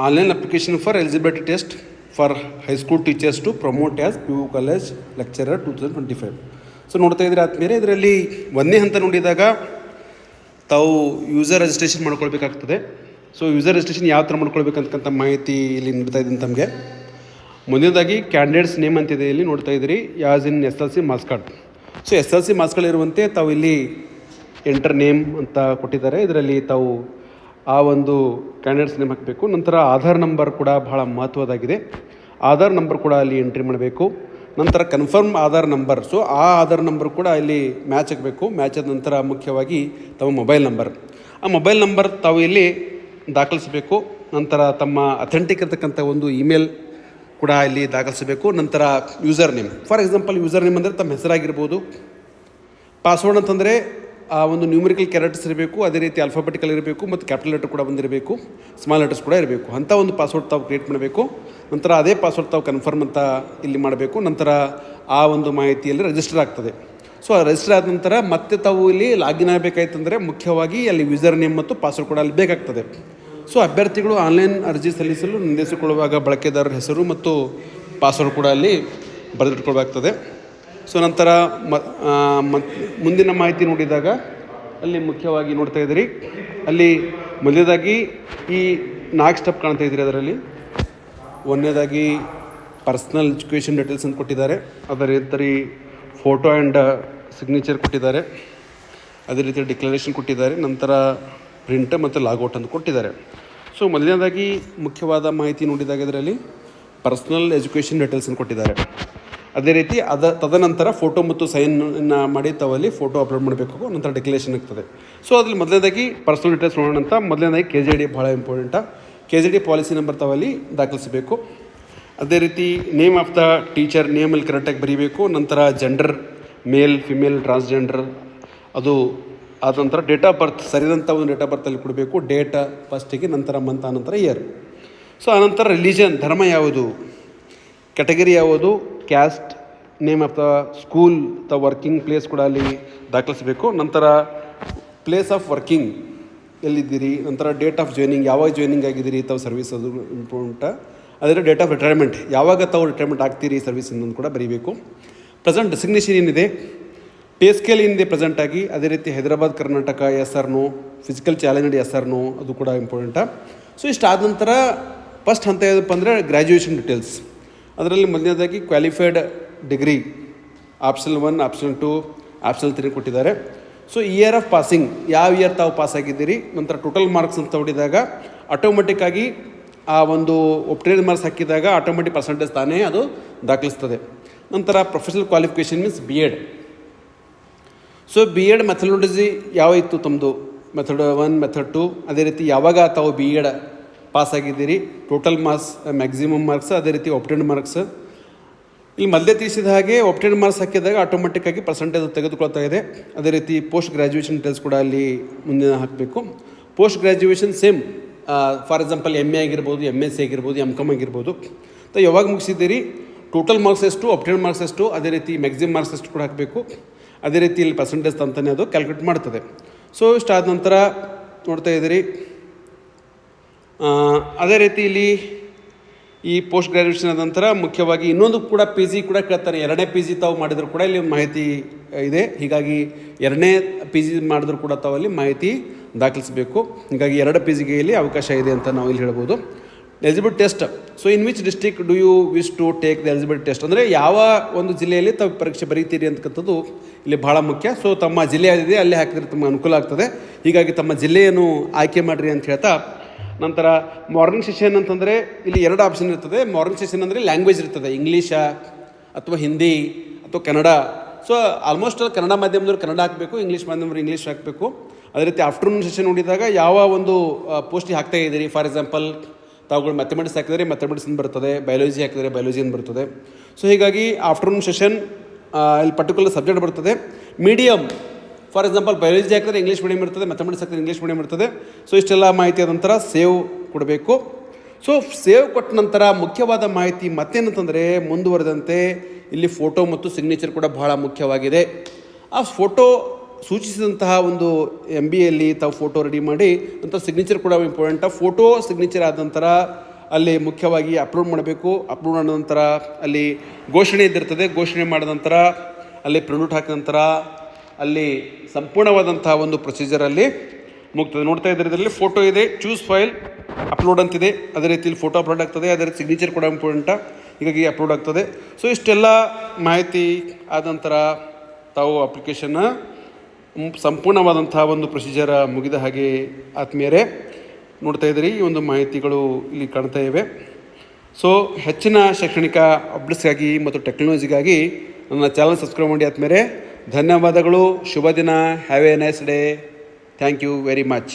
Online application for eligibility test for high school teachers to promote as PU college lecturer 2025. So ನೋಡ್ತಾ ಇದ್ರೆ ಆದಮೇಲೆ ಇದರಲ್ಲಿ ಒಂದನೇ ಹಂತ ನೋಡಿದಾಗ ತಾವು ಯೂಸರ್ ರಿಜಿಸ್ಟ್ರೇಷನ್ ಮಾಡ್ಕೊಳ್ಬೇಕಾಗ್ತದೆ. ಸೊ ಯೂಸರ್ ರಿಜಿಸ್ಟ್ರೇಷನ್ ಯಾವ ಥರ ಮಾಡ್ಕೊಳ್ಬೇಕಂತಕ್ಕಂಥ ಮಾಹಿತಿ ಇಲ್ಲಿ ನೀಡ್ತಾ ಇದ್ದೀನಿ ತಮಗೆ. ಮುಂದಿನದಾಗಿ ಕ್ಯಾಂಡಿಡೇಟ್ಸ್ ನೇಮ್ ಅಂತಿದೆ, ಇಲ್ಲಿ ನೋಡ್ತಾ ಇದ್ದೀರಿ, ಯಾಸ್ ಇನ್ SLC marks card. So SLC marks card ಇರುವಂತೆ ತಾವು ಇಲ್ಲಿ ಎಂಟರ್ ನೇಮ್ ಅಂತ ಕೊಟ್ಟಿದ್ದಾರೆ. ಇದರಲ್ಲಿ ತಾವು ಆ ಒಂದು ಕ್ಯಾಂಡಿಡೇಟ್ಸ್ ನೇಮ್ ಹಾಕಬೇಕು. ನಂತರ ಆಧಾರ್ ನಂಬರ್ ಕೂಡ ಬಹಳ ಮಹತ್ವದಾಗಿದೆ. ಆಧಾರ್ ನಂಬರ್ ಕೂಡ ಅಲ್ಲಿ ಎಂಟ್ರಿ ಮಾಡಬೇಕು. ನಂತರ ಕನ್ಫರ್ಮ್ ಆಧಾರ್ ನಂಬರ್, ಸೊ ಆ ಆಧಾರ್ ನಂಬರ್ ಕೂಡ ಇಲ್ಲಿ ಮ್ಯಾಚ್ ಆಗಬೇಕು. ಮ್ಯಾಚ್ ಆದ ನಂತರ ಮುಖ್ಯವಾಗಿ ತಮ್ಮ ಮೊಬೈಲ್ ನಂಬರ್, ಆ ಮೊಬೈಲ್ ನಂಬರ್ ತಾವು ಇಲ್ಲಿ ದಾಖಲಿಸಬೇಕು. ನಂತರ ತಮ್ಮ ಅಥೆಂಟಿಕ್ ಇರತಕ್ಕಂಥ ಒಂದು ಇಮೇಲ್ ಕೂಡ ಇಲ್ಲಿ ದಾಖಲಿಸಬೇಕು. ನಂತರ user name, for example user name ಅಂದರೆ ತಮ್ಮ ಹೆಸರಾಗಿರ್ಬೋದು. ಪಾಸ್ವರ್ಡ್ ಅಂತಂದರೆ ಆ ಒಂದು ನ್ಯೂಮರಿಕಲ್ ಕ್ಯಾರೆಕ್ಟರ್ಸ್ ಇರಬೇಕು, ಅದೇ ರೀತಿ ಆಲ್ಫಾಬೆಟಿಕಲ್ ಇರಬೇಕು ಮತ್ತು ಕ್ಯಾಪಿಟಲ್ ಲೆಟರ್ ಕೂಡ ಬಂದಿರಬೇಕು, ಸ್ಮಾಲ್ ಲೆಟರ್ಸ್ ಕೂಡ ಇರಬೇಕು. ಅಂಥ ಒಂದು ಪಾಸ್ವರ್ಡ್ ತಾವು ಕ್ರಿಯೇಟ್ ಮಾಡಬೇಕು. ನಂತರ ಅದೇ ಪಾಸ್ವರ್ಡ್ ತಾವು ಕನ್ಫರ್ಮ್ ಅಂತ ಇಲ್ಲಿ ಮಾಡಬೇಕು. ನಂತರ ಆ ಒಂದು ಮಾಹಿತಿಯಲ್ಲಿ ರಿಜಿಸ್ಟರ್ ಆಗ್ತದೆ. ಸೊ ರಿಜಿಸ್ಟರ್ ಆದ ನಂತರ ಮತ್ತೆ ತಾವು ಇಲ್ಲಿ ಲಾಗಿನ್ ಆಗಬೇಕಾಯ್ತಂದರೆ ಮುಖ್ಯವಾಗಿ ಅಲ್ಲಿ ಯೂಸರ್ ನೇಮ್ ಮತ್ತು ಪಾಸ್ವರ್ಡ್ ಕೂಡ ಅಲ್ಲಿ ಬೇಕಾಗ್ತದೆ. ಸೊ ಅಭ್ಯರ್ಥಿಗಳು ಆನ್ಲೈನ್ ಅರ್ಜಿ ಸಲ್ಲಿಸಲು ನೋಂದಾಯಿಸಿಕೊಳ್ಳುವಾಗ ಬಳಕೆದಾರರ ಹೆಸರು ಮತ್ತು ಪಾಸ್ವರ್ಡ್ ಕೂಡ ಅಲ್ಲಿ ಬರೆದಿಟ್ಕೊಳ್ಬೇಕಾಗ್ತದೆ. ಸೊ ನಂತರ ಮುಂದಿನ ಮಾಹಿತಿ ನೋಡಿದಾಗ ಅಲ್ಲಿ ಮುಖ್ಯವಾಗಿ ನೋಡ್ತಾ ಇದ್ದೀರಿ, ಅಲ್ಲಿ ಮೊದಲನೇದಾಗಿ ಈ 4 ಸ್ಟೆಪ್ ಕಾಣ್ತಾ ಇದ್ದೀರಿ. ಅದರಲ್ಲಿ ಒಂದನೇದಾಗಿ ಪರ್ಸ್ನಲ್ ಎಜುಕೇಷನ್ ಡೀಟೇಲ್ಸ್ ಅಂತ ಕೊಟ್ಟಿದ್ದಾರೆ. ಅದರ ರೀತಿ ಫೋಟೋ ಆ್ಯಂಡ್ ಸಿಗ್ನೇಚರ್ ಕೊಟ್ಟಿದ್ದಾರೆ. ಅದೇ ರೀತಿ ಡಿಕ್ಲರೇಷನ್ ಕೊಟ್ಟಿದ್ದಾರೆ. ನಂತರ ಪ್ರಿಂಟ್ ಮತ್ತು ಲಾಗೌಟ್ ಅಂತ ಕೊಟ್ಟಿದ್ದಾರೆ. ಸೊ ಮೊದಲನೇದಾಗಿ ಮುಖ್ಯವಾದ ಮಾಹಿತಿ ನೋಡಿದಾಗ ಇದರಲ್ಲಿ ಪರ್ಸ್ನಲ್ ಎಜುಕೇಷನ್ ಡೀಟೇಲ್ಸ್ ಅಂತ ಕೊಟ್ಟಿದ್ದಾರೆ. ಅದೇ ರೀತಿ ತದನಂತರ ಫೋಟೋ ಮತ್ತು ಸೈನ್ನ ಮಾಡಿ ತಾವಲ್ಲಿ ಫೋಟೋ ಅಪ್ಲೋಡ್ ಮಾಡಬೇಕು. ನಂತರ ಡಿಕ್ಲರೇಷನ್ ಆಗ್ತದೆ. ಸೊ ಅದ್ರಲ್ಲಿ ಮೊದಲನೇದಾಗಿ ಪರ್ಸನಲ್ ಡೀಟೇಲ್ಸ್ ನೋಡೋಣ ಅಂತ ಮೊದಲನೇದಾಗಿ KJD ಭಾಳ ಇಂಪಾರ್ಟೆಂಟ. KJD ಪಾಲಿಸಿ ನಂಬರ್ ತಾವಲ್ಲಿ ದಾಖಲಿಸಬೇಕು. ಅದೇ ರೀತಿ ನೇಮ್ ಆಫ್ ದ ಟೀಚರ್ ನೇಮಲ್ಲಿ ಕರೆಕ್ಟಾಗಿ ಬರೀಬೇಕು. ನಂತರ ಜೆಂಡರ್ ಮೇಲ್ ಫಿಮೇಲ್ ಟ್ರಾನ್ಸ್ಜೆಂಡರ್ ಅದು ಆದ ನಂತರ ಡೇಟ್ ಆಫ್ ಬರ್ತ್ ಸರಿದಂಥ ಒಂದು ಡೇಟ್ ಆಫ್ ಬರ್ತಲ್ಲಿ ಕೊಡಬೇಕು. ಡೇಟ್ ಫಸ್ಟಿಗೆ, ನಂತರ ಮಂತ್, ಆನಂತರ ಇಯರ್. ಸೊ ಆನಂತರ ರಿಲಿಜನ್ ಧರ್ಮ ಯಾವುದು, ಕ್ಯಾಟಗರಿ ಯಾವುದು, caste, name of the school, the working place ಕೂಡ ಅಲ್ಲಿ ದಾಖಲಿಸಬೇಕು. ನಂತರ ಪ್ಲೇಸ್ ಆಫ್ ವರ್ಕಿಂಗ್ ಎಲ್ಲಿದ್ದೀರಿ, ನಂತರ ಡೇಟ್ ಆಫ್ ಜಾಯ್ನಿಂಗ್ ಯಾವಾಗ ಜಾಯ್ನಿಂಗ್ ಆಗಿದ್ದೀರಿ ತಾವು ಸರ್ವಿಸ್, ಅದು ಇಂಪಾರ್ಟೆಂಟ. ಅದೇ ಡೇಟ್ ಆಫ್ ರಿಟೈರ್ಮೆಂಟ್ ಯಾವಾಗ ತಾವು ರಿಟೈರ್ಮೆಂಟ್ ಆಗ್ತೀರಿ ಸರ್ವಿಸಿಂದ ಕೂಡ ಬರೀಬೇಕು. ಪ್ರೆಸೆಂಟ್ ಡೆಸಿಗ್ನೇಷನ್ ಏನಿದೆ, ಪೇ ಸ್ಕೇಲ್ ಏನಿದೆ ಪ್ರೆಸೆಂಟಾಗಿ, ಅದೇ ರೀತಿ Hyderabad Karnataka SR no, physical challenge SR no, ಅದು ಕೂಡ ಇಂಪಾರ್ಟೆಂಟ. ಸೊ ಇಷ್ಟಾದ ನಂತರ ಫಸ್ಟ್ ಹಂತ ಏನಪ್ಪ ಅಂದರೆ ಗ್ರ್ಯಾಜುಯೇಷನ್ ಡೀಟೇಲ್ಸ್. ಅದರಲ್ಲಿ ಮೊದಲನೇದಾಗಿ qualified degree option 1, option 2, option 3 ಕೊಟ್ಟಿದ್ದಾರೆ. ಸೊ ಇಯರ್ ಆಫ್ ಪಾಸಿಂಗ್ ಯಾವ ಇಯರ್ ತಾವು ಪಾಸ್ ಆಗಿದ್ದೀರಿ. ನಂತರ ಟೋಟಲ್ ಮಾರ್ಕ್ಸ್ ಅಂತ ಹೊಡಿದಾಗ ಆಟೋಮೆಟಿಕ್ಕಾಗಿ ಆ ಒಂದು ಒಪ್ಟೇನ್ ಮಾರ್ಕ್ಸ್ ಹಾಕಿದಾಗ ಆಟೋಮೆಟಿಕ್ ಪರ್ಸೆಂಟೇಜ್ ತಾನೇ ಅದು ದಾಖಲಿಸ್ತದೆ. ನಂತರ professional qualification means B.Ed. So B.Ed methodology ಯಾವ ಇತ್ತು ತಮ್ಮದು, ಮೆಥಡ್ 1, ಮೆಥಡ್ 2, ಅದೇ ರೀತಿ ಯಾವಾಗ ತಾವು B.Ed ಪಾಸ್ ಆಗಿದ್ದೀರಿ, ಟೋಟಲ್ ಮಾರ್ಕ್ಸ್, ಮ್ಯಾಕ್ಸಿಮಮ್ ಮಾರ್ಕ್ಸ್, ಅದೇ ರೀತಿ ಒಪ್ಟೆಂಡ್ ಮಾರ್ಕ್ಸ್. ಇಲ್ಲಿ ಮೊದಲೇ ತಿಳಿಸಿದ ಹಾಗೆ ಒಪ್ಟೆಂಡ್ ಮಾರ್ಕ್ಸ್ ಹಾಕಿದಾಗ ಆಟೋಮೆಟಿಕ್ಕಾಗಿ ಪರ್ಸೆಂಟೇಜ್ ತೆಗೆದುಕೊಳ್ತಾ ಇದೆ. ಅದೇ ರೀತಿ ಪೋಸ್ಟ್ ಗ್ರ್ಯಾಜುಯೇಷನ್ ಡೀಟೇಲ್ಸ್ ಕೂಡ ಅಲ್ಲಿ ಮುಂದಿನ ಹಾಕಬೇಕು. Post graduation same, for example MA ಆಗಿರ್ಬೋದು, MSc ಆಗಿರ್ಬೋದು, M.Com ಆಗಿರ್ಬೋದು. ಯಾವಾಗ ಮುಗಿಸಿದ್ದೀರಿ, ಟೋಟಲ್ ಮಾರ್ಕ್ಸ್ ಎಷ್ಟು, ಒಪ್ಟೆಂಡ್ ಮಾರ್ಕ್ಸ್ ಎಷ್ಟು, ಅದೇ ರೀತಿ ಮ್ಯಾಕ್ಸಿಮಮ್ ಮಾರ್ಕ್ಸ್ ಎಷ್ಟು ಕೂಡ ಹಾಕಬೇಕು. ಅದೇ ರೀತಿ ಇಲ್ಲಿ ಪರ್ಸೆಂಟೇಜ್ ಅಂತಲೇ ಅದು ಕ್ಯಾಲ್ಕುಲೇಟ್ ಮಾಡ್ತದೆ. ಸೊ ಇಷ್ಟಾದ ನಂತರ ನೋಡ್ತಾ ಇದ್ದೀರಿ, ಅದೇ ರೀತಿ ಇಲ್ಲಿ ಈ ಪೋಸ್ಟ್ ಗ್ರ್ಯಾಜುಯೇಷನ್ ಆದ ನಂತರ ಮುಖ್ಯವಾಗಿ ಇನ್ನೊಂದು ಕೂಡ PG ಕೂಡ ಕೇಳ್ತಾರೆ. 2ನೇ PG ತಾವು ಮಾಡಿದರೂ ಕೂಡ ಇಲ್ಲಿ ಮಾಹಿತಿ ಇದೆ. ಹೀಗಾಗಿ 2ನೇ PG ಮಾಡಿದ್ರು ಕೂಡ ತಾವು ಅಲ್ಲಿ ಮಾಹಿತಿ ದಾಖಲಿಸಬೇಕು. ಹೀಗಾಗಿ 2 PGಗೆ ಇಲ್ಲಿ ಅವಕಾಶ ಇದೆ ಅಂತ ನಾವು ಇಲ್ಲಿ ಹೇಳ್ಬೋದು. Eligibility test, so in which district do you wish to take the eligibility test, ಅಂದರೆ ಯಾವ ಒಂದು ಜಿಲ್ಲೆಯಲ್ಲಿ ತಾವು ಪರೀಕ್ಷೆ ಬರೀತೀರಿ ಅಂತಕ್ಕಂಥದ್ದು ಇಲ್ಲಿ ಭಾಳ ಮುಖ್ಯ. ಸೊ ತಮ್ಮ ಜಿಲ್ಲೆ ಯಾವ್ದಿದೆ ಅಲ್ಲಿ ಹಾಕಿದ್ರೆ ತಮ್ಮ ಅನುಕೂಲ ಆಗ್ತದೆ. ಹೀಗಾಗಿ ತಮ್ಮ ಜಿಲ್ಲೆಯನ್ನು ಆಯ್ಕೆ ಮಾಡಿರಿ ಅಂತ ಹೇಳ್ತಾ, ನಂತರ ಮಾರ್ನಿಂಗ್ ಸೆಷನ್ ಅಂತಂದರೆ ಇಲ್ಲಿ 2 ಆಪ್ಷನ್ ಇರ್ತದೆ. ಮಾರ್ನಿಂಗ್ ಸೆಷನ್ ಅಂದರೆ ಲ್ಯಾಂಗ್ವೇಜ್ ಇರ್ತದೆ, ಇಂಗ್ಲೀಷಾ ಅಥವಾ ಹಿಂದಿ ಅಥವಾ ಕನ್ನಡ. ಸೊ ಆಲ್ಮೋಸ್ಟ್ ಕನ್ನಡ ಮಾಧ್ಯಮದವ್ರು ಕನ್ನಡ ಹಾಕಬೇಕು, ಇಂಗ್ಲೀಷ್ ಮಾಧ್ಯಮದವ್ರು ಇಂಗ್ಲೀಷ್ ಹಾಕಬೇಕು. ಅದೇ ರೀತಿ ಆಫ್ಟರ್ನೂನ್ ಸೆಷನ್ ನೋಡಿದಾಗ ಯಾವ ಒಂದು ಪೋಸ್ಟಿಗೆ ಹಾಕ್ತಾ ಇದ್ದೀರಿ, ಫಾರ್ ಎಕ್ಸಾಂಪಲ್ ತಾವುಗಳು ಮ್ಯಾಥಮೆಟಿಕ್ಸ್ ಹಾಕಿದರೆ ಮ್ಯಾಥಮೆಟಿಕ್ಸ್ ಬರ್ತದೆ, ಬಯಾಲಜಿ ಹಾಕಿದರೆ ಬಯಾಲಜಿ ಬರ್ತದೆ. ಸೊ ಹೀಗಾಗಿ ಆಫ್ಟರ್ನೂನ್ ಸೆಷನ್ ಇಲ್ಲಿ ಪರ್ಟಿಕ್ಯುಲರ್ ಸಬ್ಜೆಕ್ಟ್ ಬರ್ತದೆ. ಮೀಡಿಯಮ್, ಫಾರ್ ಎಕ್ಸಾಂಪಲ್ ಬಯಾಲಜಿ ಹಾಕಿದ್ರೆ ಇಂಗ್ಲೀಷ್ ಮೀಡಿಯಮ್ ಇರ್ತದೆ, ಮ್ಯಾಥಮೆಟಿಕ್ಸ್ ಹಾಕಿದ್ರೆ ಇಂಗ್ಲೀಷ್ ಮೀಡಿಯಮ್ ಇರ್ತದೆ. ಸೊ ಇಷ್ಟೆಲ್ಲ ಮಾಹಿತಿ ಆದ ನಂತರ ಸೇವ್ ಕೊಡಬೇಕು. ಸೊ ಸೇವ್ ಕೊಟ್ಟ ನಂತರ ಮುಖ್ಯವಾದ ಮಾಹಿತಿ ಮತ್ತೇನಂತಂದರೆ ಮುಂದುವರೆದಂತೆ ಇಲ್ಲಿ ಫೋಟೋ ಮತ್ತು ಸಿಗ್ನೇಚರ್ ಕೂಡ ಬಹಳ ಮುಖ್ಯವಾಗಿದೆ. ಆ ಫೋಟೋ ಸೂಚಿಸಿದಂತಹ ಒಂದು MBAಯಲ್ಲಿ ತಾವು ಫೋಟೋ ರೆಡಿ ಮಾಡಿ ನಂತರ ಸಿಗ್ನೇಚರ್ ಕೂಡ ಇಂಪಾರ್ಟೆಂಟ್. ಫೋಟೋ ಸಿಗ್ನೇಚರ್ ಆದ ನಂತರ ಅಲ್ಲಿ ಮುಖ್ಯವಾಗಿ ಅಪ್ಲೋಡ್ ಮಾಡಬೇಕು. ಅಪ್ಲೋಡ್ ಮಾಡಿದ ನಂತರ ಅಲ್ಲಿ ಘೋಷಣೆ ಇದ್ದಿರ್ತದೆ. ಘೋಷಣೆ ಮಾಡಿದ ನಂತರ ಅಲ್ಲಿ ಪ್ರಿಂಟ್ ಹಾಕಿದ ನಂತರ ಅಲ್ಲಿ ಸಂಪೂರ್ಣವಾದಂತಹ ಒಂದು ಪ್ರೊಸೀಜರಲ್ಲಿ ಮುಗ್ತದೆ. ನೋಡ್ತಾ ಇದ್ದಾರೆ, ಇದರಲ್ಲಿ ಫೋಟೋ ಇದೆ, ಚೂಸ್ ಫೈಲ್ ಅಪ್ಲೋಡ್ ಅಂತಿದೆ. ಅದೇ ರೀತಿಯಲ್ಲಿ ಫೋಟೋ ಅಪ್ಲೋಡ್ ಆಗ್ತದೆ, ಅದೇ ರೀತಿ ಸಿಗ್ನೇಚರ್ ಕೂಡ ಇಂಪಾರ್ಟೆಂಟ, ಹೀಗಾಗಿ ಅಪ್ಲೋಡ್ ಆಗ್ತದೆ. ಸೊ ಇಷ್ಟೆಲ್ಲ ಮಾಹಿತಿ ಆದ ನಂತರ ತಾವು ಅಪ್ಲಿಕೇಶನ್ನ ಸಂಪೂರ್ಣವಾದಂತಹ ಒಂದು ಪ್ರೊಸೀಜರ್ ಮುಗಿದ ಹಾಗೆ ಆತ್ಮೀಯರೇ ನೋಡ್ತಾ ಇದ್ದೀರಿ. ಈ ಒಂದು ಮಾಹಿತಿಗಳು ಇಲ್ಲಿ ಕಾಣ್ತಾ ಇವೆ. ಸೊ ಹೆಚ್ಚಿನ ಶೈಕ್ಷಣಿಕ ಅಪ್ಡೇಟ್ಸ್ಗಾಗಿ ಮತ್ತು ಟೆಕ್ನಾಲಜಿಗಾಗಿ ನನ್ನ ಚಾನಲ್ ಸಬ್ಸ್ಕ್ರೈಬ್ ಮಾಡಿ ಆದ್ಮೇಲೆ ಧನ್ಯವಾದಗಳು. ಶುಭ ದಿನ. Have a nice day. Thank you very much.